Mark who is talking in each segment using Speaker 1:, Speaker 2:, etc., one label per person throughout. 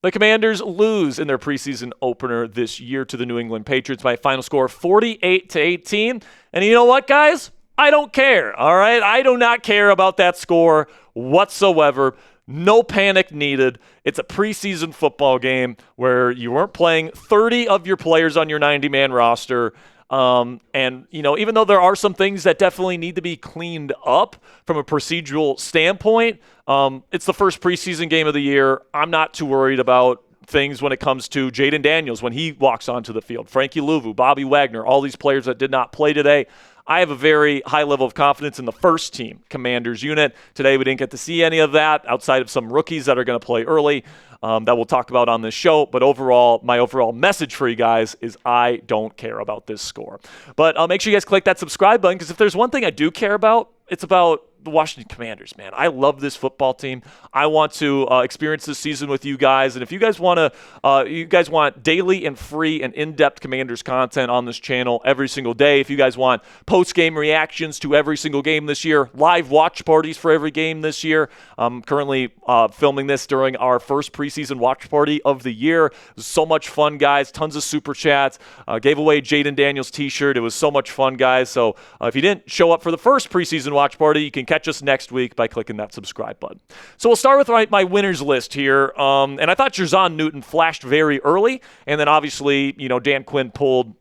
Speaker 1: The Commanders lose in their preseason opener this year to the New England Patriots by a final score of 48-18. And you know what, guys? I don't care, all right? I do not care about that score whatsoever. No panic needed. It's a preseason football game where you weren't playing 30 of your players on your 90-man roster. And, you know, even though there are some things that definitely need to be cleaned up from a procedural standpoint, it's the first preseason game of the year. I'm not too worried about things when it comes to Jaden Daniels when he walks onto the field, Frankie Louvu, Bobby Wagner, all these players that did not play today. I have a very high level of confidence in the first team Commanders unit. Today we didn't get to see any of that outside of some rookies that are going to play early that we'll talk about on this show. But overall, my overall message for you guys is I don't care about this score. But make sure you guys click that subscribe button, because if there's one thing I do care about, it's about the Washington Commanders, man. I love this football team. I want to experience this season with you guys. And if you guys want daily and free and in-depth Commanders content on this channel every single day, if you guys want post-game reactions to every single game this year, live watch parties for every game this year. I'm currently filming this during our first preseason watch party of the year. It was so much fun, guys. Tons of super chats. Gave away Jaden Daniels t-shirt. It was so much fun, guys. So if you didn't show up for the first preseason watch party, you can catch us next week by clicking that subscribe button. So we'll start with my winners list here. And I thought JerZahn Newton flashed very early. And then obviously, you know, Dan Quinn pulled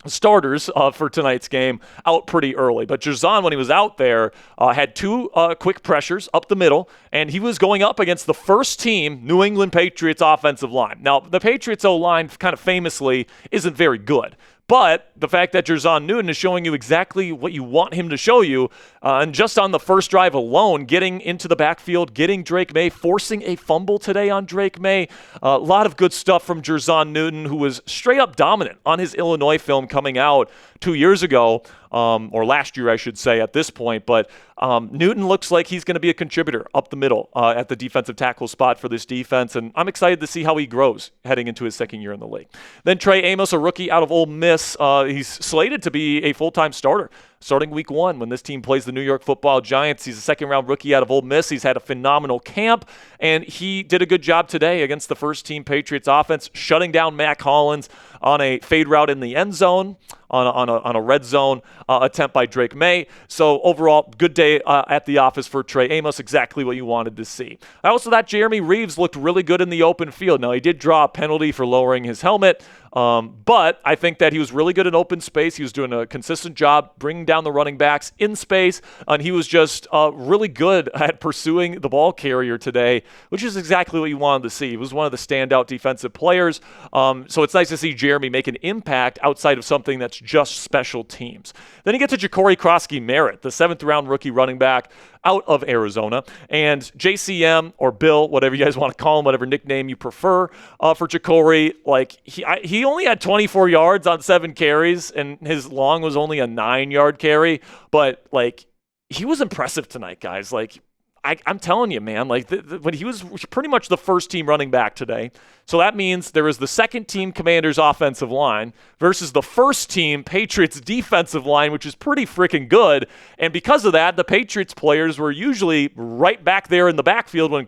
Speaker 1: starters for tonight's game out pretty early. But JerZahn, when he was out there, had two quick pressures up the middle, and he was going up against the first team New England Patriots offensive line. Now, the Patriots O-line kind of famously isn't very good. But the fact that JerZahn Newton is showing you exactly what you want him to show you, and just on the first drive alone, getting into the backfield, getting Drake May, forcing a fumble today on Drake May. A lot of good stuff from JerZahn Newton, who was straight up dominant on his Illinois film coming out 2 years ago, or last year, I should say, at this point. But Newton looks like he's going to be a contributor up the middle at the defensive tackle spot for this defense, and I'm excited to see how he grows heading into his second year in the league. Then Trey Amos, a rookie out of Ole Miss, he's slated to be a full-time starter starting week 1 when this team plays the New York Football Giants. He's a second-round rookie out of Ole Miss. He's had a phenomenal camp, and he did a good job today against the first-team Patriots offense, shutting down Matt Collins on a fade route in the end zone, on a red zone attempt by Drake May. So overall, good day at the office for Trey Amos, exactly what you wanted to see. I also thought Jeremy Reaves looked really good in the open field. Now, he did draw a penalty for lowering his helmet, but I think that he was really good in open space. He was doing a consistent job bringing down the running backs in space, and he was just really good at pursuing the ball carrier today, which is exactly what you wanted to see. He was one of the standout defensive players, so it's nice to see Jeremy make an impact outside of something that's just special teams. Then you get to JaCorey Croskey-Merritt, the 7th-round rookie running back out of Arizona, and JCM or Bill, whatever you guys want to call him, whatever nickname you prefer for JaCorey, like he only had 24 yards on 7 carries, and his long was only a 9-yard carry, but like he was impressive tonight, guys. Like I'm telling you, man, like when he was pretty much the first team running back today. So that means there was the second team Commanders offensive line versus the first team Patriots defensive line, which is pretty freaking good. And because of that, the Patriots players were usually right back there in the backfield when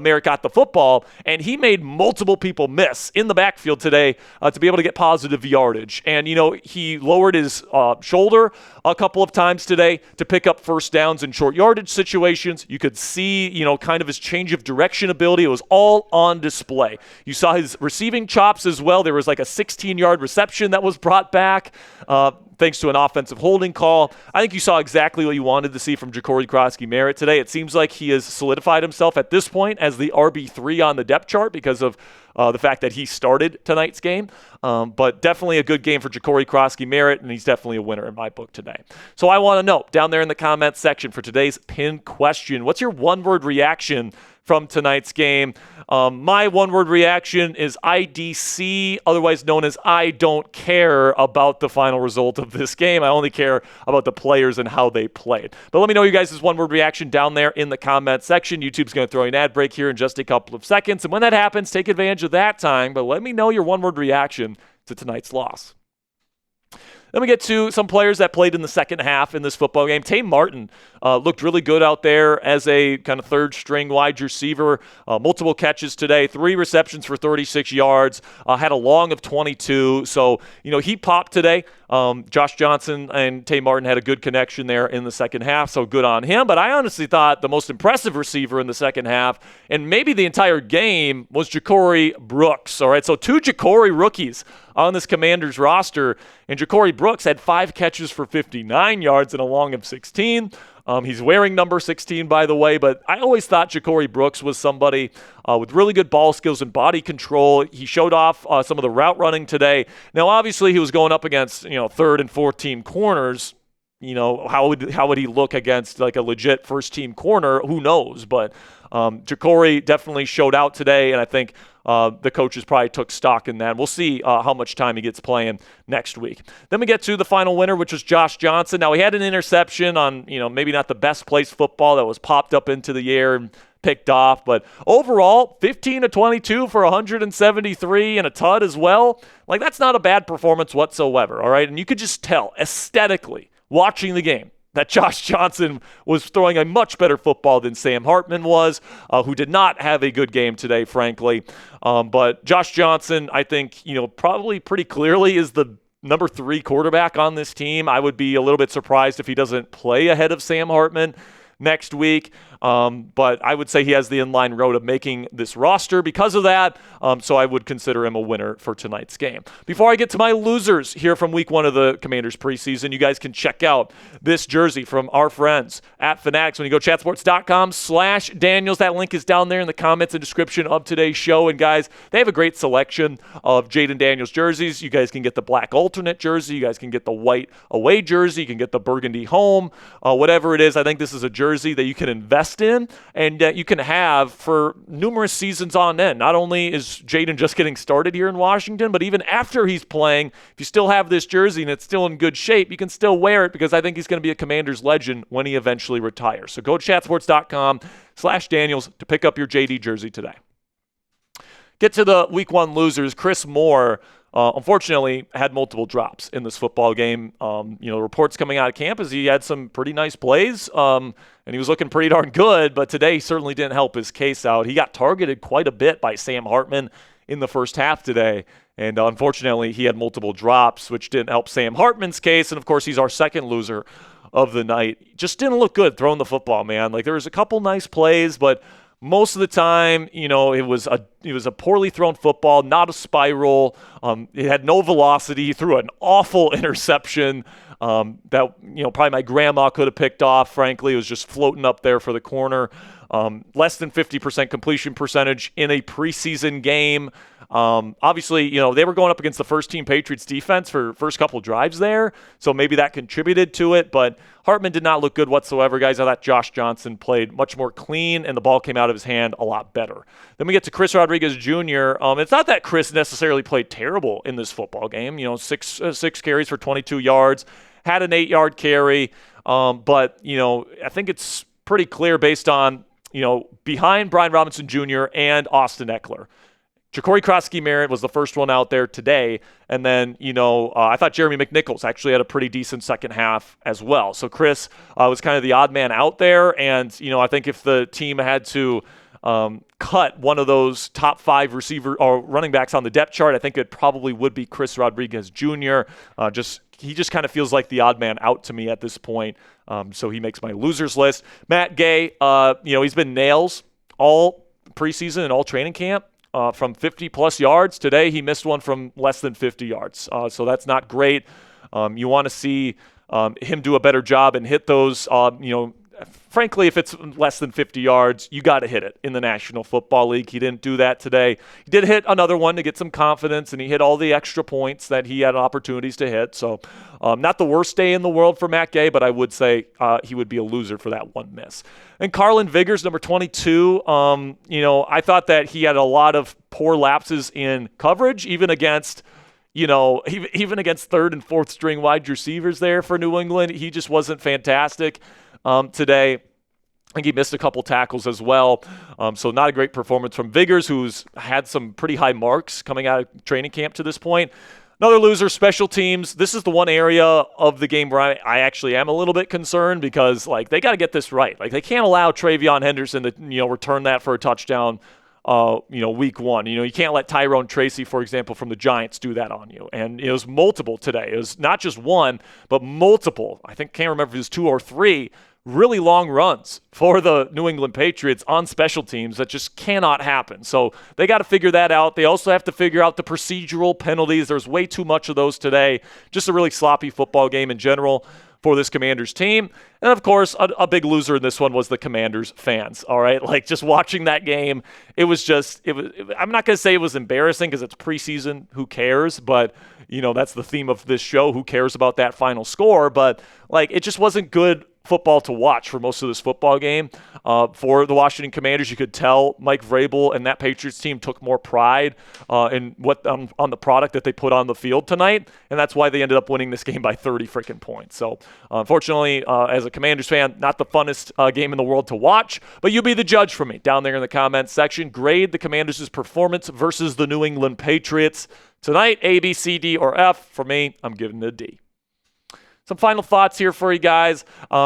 Speaker 1: Merritt got the football, and he made multiple people miss in the backfield today to be able to get positive yardage. And, you know, he lowered his shoulder a couple of times today to pick up first downs in short yardage situations. You could see, you know, kind of his change of direction ability. It was all on display. You saw his receiving chops as well. There was like a 16-yard reception that was brought back thanks to an offensive holding call. I think you saw exactly what you wanted to see from JaCorey Croskey-Merritt today. It seems like he has solidified himself at this point as the RB3 on the depth chart because of the fact that he started tonight's game. But definitely a good game for JaCorey Croskey-Merritt, and he's definitely a winner in my book today. So I want to know, down there in the comments section for today's pinned question, what's your one-word reaction from tonight's game? My one-word reaction is IDC, otherwise known as I don't care about the final result of this game. I only care about the players and how they played. But let me know you guys' one-word reaction down there in the comment section. YouTube's going to throw you an ad break here in just a couple of seconds. And when that happens, take advantage of that time. But let me know your one-word reaction to tonight's loss. Then we get to some players that played in the second half in this football game. Tay Martin looked really good out there as a kind of third-string wide receiver. Multiple catches today, 3 receptions for 36 yards, had a long of 22. So, he popped today. Josh Johnson and Tay Martin had a good connection there in the second half, so good on him. But I honestly thought the most impressive receiver in the second half, and maybe the entire game, was JaCorey Brooks. All right, so 2 JaCorey rookies on this Commanders roster, and JaCorey Brooks had 5 catches for 59 yards and a long of 16. He's wearing number 16, by the way, but I always thought JaCorey Brooks was somebody with really good ball skills and body control. He showed off some of the route running today. Now, obviously, he was going up against, third and fourth team corners. How would he look against like a legit first team corner? Who knows? But JaCorey definitely showed out today, and I think the coaches probably took stock in that. We'll see how much time he gets playing next week. Then we get to the final winner, which was Josh Johnson. Now, he had an interception on, maybe not the best placed football that was popped up into the air and picked off. But overall, 15 to 22 for 173 and a tud as well. Like, that's not a bad performance whatsoever, all right? And you could just tell aesthetically watching the game that Josh Johnson was throwing a much better football than Sam Hartman was, who did not have a good game today, frankly. But Josh Johnson, I think, probably pretty clearly is the number 3 quarterback on this team. I would be a little bit surprised if he doesn't play ahead of Sam Hartman next week. But I would say he has the inline road of making this roster because of that. So I would consider him a winner for tonight's game. Before I get to my losers here from week 1 of the Commanders preseason, you guys can check out this jersey from our friends at Fanatics. When you go chatsports.com/Daniels, that link is down there in the comments and description of today's show. And guys, they have a great selection of Jayden Daniels jerseys. You guys can get the black alternate jersey. You guys can get the white away jersey. You can get the burgundy home, whatever it is. I think this is a jersey that you can invest in and you can have for numerous seasons on end. Not only is Jayden just getting started here in Washington, but even after he's playing, if you still have this jersey and it's still in good shape, you can still wear it because I think he's going to be a Commanders legend when he eventually retires. So go to chatsports.com/Daniels to pick up your JD jersey today. Get to the week 1 losers. Chris Moore, unfortunately, had multiple drops in this football game. Reports coming out of camp is he had some pretty nice plays, and he was looking pretty darn good, but today certainly didn't help his case out. He got targeted quite a bit by Sam Hartman in the first half today, and unfortunately, he had multiple drops, which didn't help Sam Hartman's case, and of course, he's our second loser of the night. Just didn't look good throwing the football, man. Like, there was a couple nice plays, but most of the time, it was a poorly thrown football, not a spiral. It had no velocity. He threw an awful interception that probably my grandma could have picked off. Frankly, it was just floating up there for the corner. Less than 50% completion percentage in a preseason game. Obviously, they were going up against the first-team Patriots defense for first couple drives there, so maybe that contributed to it, but Hartman did not look good whatsoever, guys. I thought Josh Johnson played much more clean, and the ball came out of his hand a lot better. Then we get to Chris Rodriguez Jr. It's not that Chris necessarily played terrible in this football game. Six carries for 22 yards, had an 8-yard carry, but, I think it's pretty clear based on, behind Brian Robinson Jr. and Austin Eckler. JaCorey Croskey-Merritt was the first one out there today. And then, I thought Jeremy McNichols actually had a pretty decent second half as well. So Chris was kind of the odd man out there. And, I think if the team had to cut one of those top 5 receiver or running backs on the depth chart, I think it probably would be Chris Rodriguez Jr. He just kind of feels like the odd man out to me at this point. So he makes my losers list. Matt Gay, he's been nails all preseason and all training camp. From 50-plus yards. Today, he missed one from less than 50 yards. So that's not great. You want to see him do a better job and hit those. Frankly, if it's less than 50 yards, you got to hit it in the National Football League. He didn't do that today. He did hit another one to get some confidence, and he hit all the extra points that he had opportunities to hit. So not the worst day in the world for Matt Gay, but I would say he would be a loser for that one miss. And Carlin Viggers, number 22, I thought that he had a lot of poor lapses in coverage, even against third and fourth string wide receivers there for New England. He just wasn't fantastic today. I think he missed a couple tackles as well. So not a great performance from Viggers, who's had some pretty high marks coming out of training camp to this point. Another loser, special teams. This is the one area of the game where I actually am a little bit concerned because, like, they got to get this right. Like, they can't allow Travion Henderson to, return that for a touchdown, week one. You can't let Tyrone Tracy, for example, from the Giants do that on you. And it was multiple today. It was not just one, but multiple. Can't remember if it was 2 or 3 really long runs for the New England Patriots on special teams that just cannot happen. So they got to figure that out. They also have to figure out the procedural penalties. There's way too much of those today. Just a really sloppy football game in general for this Commanders team. And of course, a big loser in this one was the Commanders fans. All right. Like, just watching that game, I'm not going to say it was embarrassing because it's preseason. Who cares? But, that's the theme of this show. Who cares about that final score? But, like, it just wasn't good football to watch for most of this football game. For the Washington Commanders, you could tell Mike Vrabel and that Patriots team took more pride in what on the product that they put on the field tonight, and that's why they ended up winning this game by 30 freaking points. So, unfortunately, as a Commanders fan, not the funnest game in the world to watch, but you be the judge for me down there in the comments section. Grade the Commanders' performance versus the New England Patriots tonight. A, B, C, D, or F. For me, I'm giving it a D. Some final thoughts here for you guys.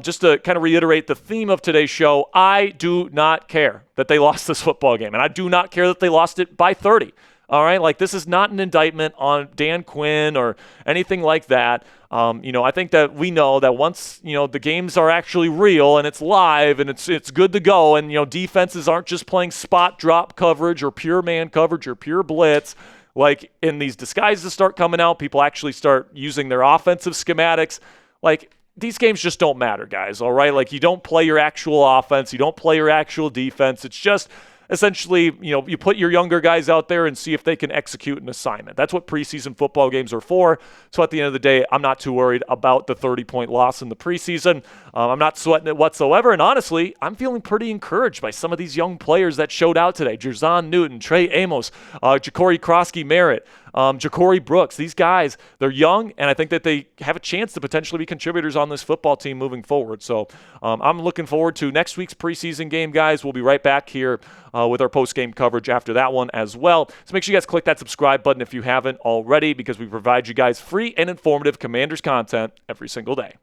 Speaker 1: Just to kind of reiterate the theme of today's show, I do not care that they lost this football game, and I do not care that they lost it by 30. All right, like, this is not an indictment on Dan Quinn or anything like that. I think that we know that once, the games are actually real and it's live and it's good to go, and, defenses aren't just playing spot drop coverage or pure man coverage or pure blitz. Like, in these disguises start coming out, people actually start using their offensive schematics. Like, these games just don't matter, guys, all right? Like, you don't play your actual offense. You don't play your actual defense. It's just essentially, you put your younger guys out there and see if they can execute an assignment. That's what preseason football games are for. So at the end of the day, I'm not too worried about the 30-point loss in the preseason. I'm not sweating it whatsoever. And honestly, I'm feeling pretty encouraged by some of these young players that showed out today. JerZahn Newton, Trey Amos, JaCorey Croskey-Merritt, JaCorey Brooks. These guys, they're young, and I think that they have a chance to potentially be contributors on this football team moving forward. So I'm looking forward to next week's preseason game, guys. We'll be right back here with our post-game coverage after that one as well. So make sure you guys click that subscribe button if you haven't already, because we provide you guys free and informative Commanders content every single day.